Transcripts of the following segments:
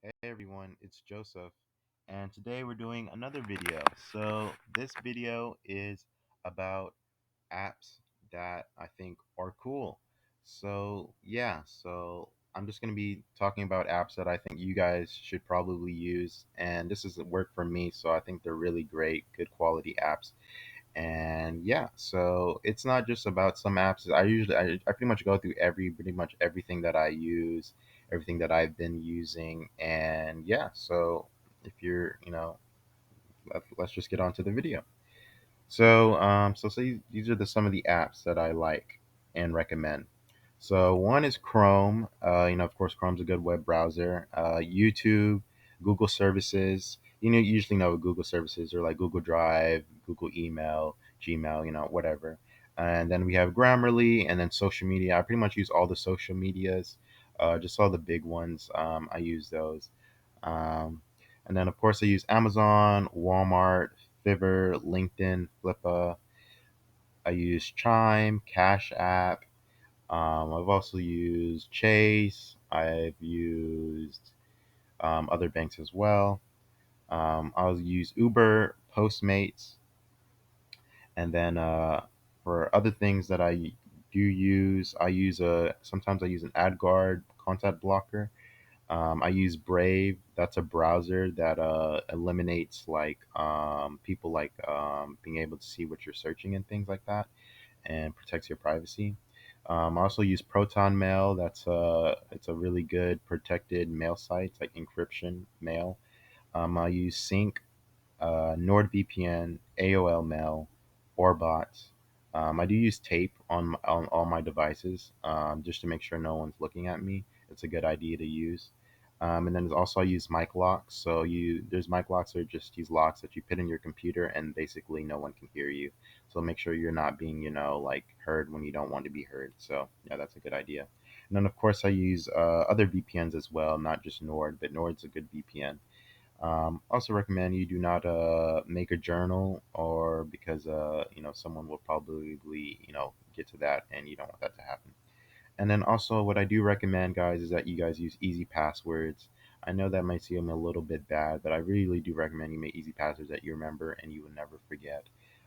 Hey everyone, it's Joseph, and today we're doing another video. So, this video is about apps that I think are cool. So I'm just going to be talking about apps that I think you guys should probably use, and this is work for me, so I think they're really great, good quality apps. And yeah, so it's not just about some apps. I pretty much go through pretty much everything that I use, everything that I've been using. And yeah, so if you're, let's just get on to the video. These are some of the apps that I like and recommend. So one is Chrome. Of course, Chrome's a good web browser. YouTube, Google services. You usually know what Google services are, like Google Drive, Google Email, Gmail, whatever. And then we have Grammarly, and then social media. I pretty much use all the social medias, just all the big ones. I use those. Um, and then, of course, I use Amazon, Walmart, Fiverr, LinkedIn, Flippa. I use Chime, Cash App. I've also used Chase. I've used other banks as well. I'll use Uber, Postmates, and then for other things that I do use, sometimes I use an ad guard content blocker. I use Brave. That's a browser that eliminates people being able to see what you're searching and things like that, and protects your privacy. I also use Proton Mail. It's a really good protected mail site. It's like encryption mail. I use Sync, NordVPN, AOL Mail, or bots. I do use tape on all my devices just to make sure no one's looking at me. It's a good idea to use. And then also I use mic locks. There's mic locks that are just these locks that you put in your computer and basically no one can hear you. So make sure you're not being like heard when you don't want to be heard. So yeah, that's a good idea. And then of course I use other VPNs as well, not just Nord, but Nord's a good VPN. Also recommend you do not make a journal, or because someone will probably get to that, and you don't want that to happen. And then also, what I do recommend, guys, is that you guys use easy passwords. I know that might seem a little bit bad, but I really do recommend you make easy passwords that you remember and you will never forget.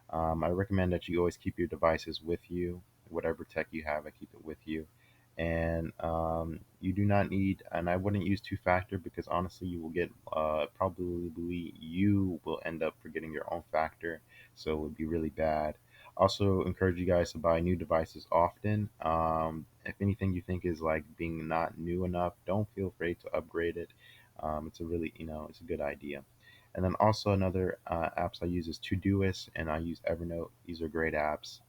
I recommend that you always keep your devices with you. Whatever tech you have, I keep it with you. And you do not need, and I wouldn't use two-factor because honestly, you will get probably you will end up forgetting your own factor, so it would be really bad. Also, encourage you guys to buy new devices often. If anything you think is like being not new enough, don't feel afraid to upgrade it. It's a really, it's a good idea. And then also another apps I use is Todoist, and I use Evernote. These are great apps.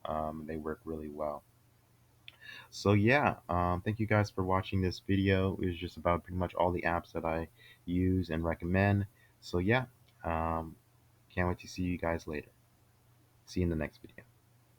They work really well. So yeah, thank you guys for watching this video. It was just about pretty much all the apps that I use and recommend. So yeah, um, can't wait to see you guys later. See you in the next video.